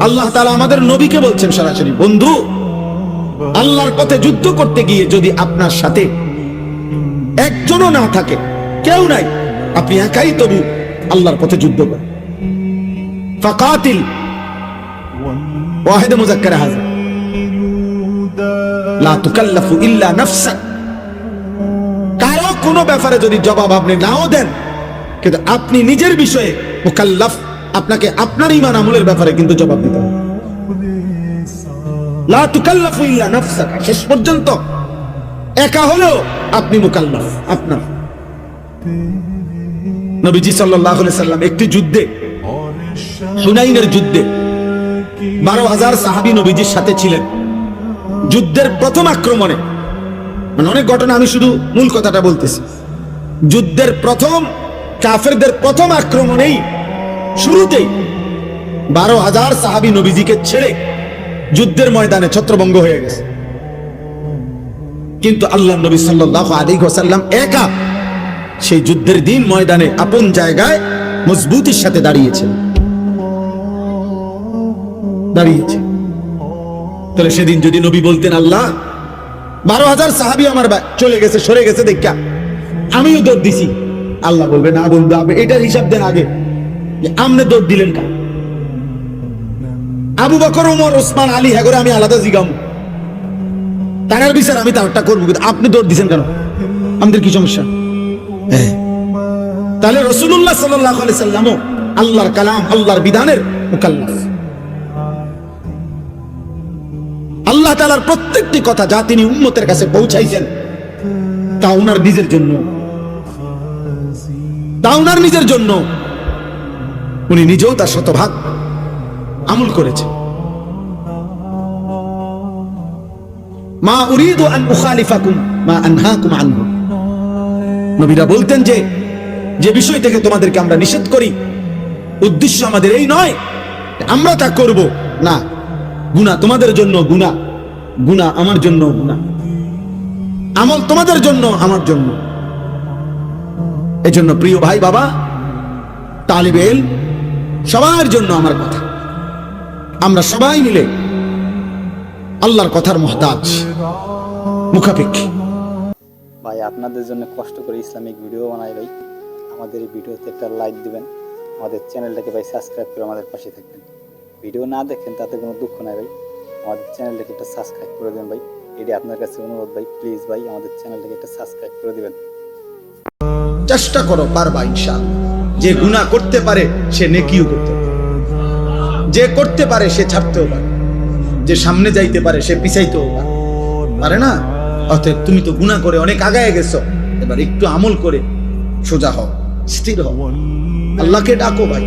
আল্লাহ তাআলা আমাদের নবীকে বলছেন সরাসরি, বন্ধু আল্লাহর পথে যুদ্ধ করতে গিয়ে যদি আপনার সাথে একজনও না থাকে, কেউ নাই, আপনি একাই তবু আল্লাহর পথে যুদ্ধ করেন। ফাকাতিল ওয়াহিদ মুযাক্কার হাযির, লা তুকাল্লাফু ইল্লা নাফসাক। কারো কোনো ব্যাপারে যদি জবাব আপনি নাও দেন, কিন্তু আপনি নিজের বিষয়ে মুকাল্লাফ, আপনাকে আপনার ঈমান আমলের ব্যাপারে কিন্তু জবাব দিতে হবে। লা তুকাল্লাফু ইল্লা নাফসাক, শেষ পর্যন্ত একা হলেও আপনি মুকাল্লাফ। আপনার নবীজি সাল্লাল্লাহু আলাইহি সাল্লাম একটি যুদ্ধে, হুনাইনের যুদ্ধে 12,000 সাহাবী নবীজির সাথে ছিলেন। যুদ্ধের প্রথম আক্রমণে, মানে অনেক ঘটনা, আমি শুধু মূল কথাটা বলতেছি। যুদ্ধের প্রথম কাফেরদের প্রথম আক্রমণেই শুরুতেই 12,000 সাহাবী নবীজিকে ছেড়ে যুদ্ধের ময়দানে ছত্রভঙ্গ হয়ে গেছে। কিন্তু আল্লাহর নবী সাল্লাল্লাহু আলাইহি ওয়াসাল্লাম একা সেই যুদ্ধের দিন ময়দানে আপন জায়গায় মজবুতির সাথে দাঁড়িয়েছেন। তাহলে সেদিন যদি নবী বলতেন, আল্লাহ 12,000 সাহাবী আমার চলে গেছে, সরে গেছে দেখা আমিও দৌড় দিছি, আল্লাহ বলবে না বন্ধু, আপনি এটার হিসাব দেন আগে, আপনি দৌড় দিলেন কা? আবু বকর, ওমর, ওসমান, আলী, হ্যাঁ করে আমি আলাদা জিগাম, তার বিচার আমি তারটা করবো, কিন্তু আপনি দৌড় দিছেন কেন? আমাদের কি সমস্যা? তাহলে রাসূলুল্লাহ সাল্লাল্লাহু আলাইহি সাল্লামও আল্লাহর কালাম, আল্লাহর বিধানের মুকাল্লাফ। আল্লাহ তাআলার প্রত্যেকটি কথা যা তিনি উম্মতের কাছে পৌঁছাইছেন, তা ওনার নিজের জন্য, উনি নিজেও তার শতভাগ আমল করেছেন। মা উরিদু আন উখালিফাকুম মা আনহাকুম আনহু, নবীরা বলতেন যে যে বিষয় থেকে তোমাদেরকে আমরা নিষেধ করি, উদ্দেশ্য আমাদের এই নয় আমরা তা করব না। গুনাহ তোমাদের জন্য গুনাহ, গুনাহ আমার জন্য গুনাহ, আমল তোমাদের জন্য আমার জন্য। এই জন্য প্রিয় ভাই, বাবা, তালিবে ইলম, সবার জন্য আমার কথা, আমরা সবাই মিলে আল্লাহর কথার মুহতাজ, মুখাপেক্ষী। ভাই আপনাদের জন্য কষ্ট করে ইসলামিক ভিডিও বানাই ভাই, আমাদের এই ভিডিওতে একটা লাইক দিবেন, আমাদের চ্যানেলটাকে ভাই সাবস্ক্রাইব করে আমাদের পাশে থাকবেন। ভিডিও না দেখেন তাতে কোনো দুঃখ নাই ভাই, আমাদের চ্যানেলটাকে একটা সাবস্ক্রাইব করে দেন ভাই, এটি আপনার কাছে অনুরোধ ভাই, প্লিজ ভাই আমাদের চ্যানেলটাকে একটা সাবস্ক্রাইব করে দিবেন। চেষ্টা করো, পারবা ইনশাআল্লাহ। যে গুনাহ করতে পারে সে নেকিও করতে পারে, যে করতে পারে সে ছাড়তেও পারে, যে সামনে যাইতে পারে সে পিছাইতেও পারে না। অতএব তুমি তো গুনাহ করে অনেক আগায় গেছো, এবার একটু আমল করে সোজা হও, স্থির হও, আল্লাহকে ডাকো ভাই।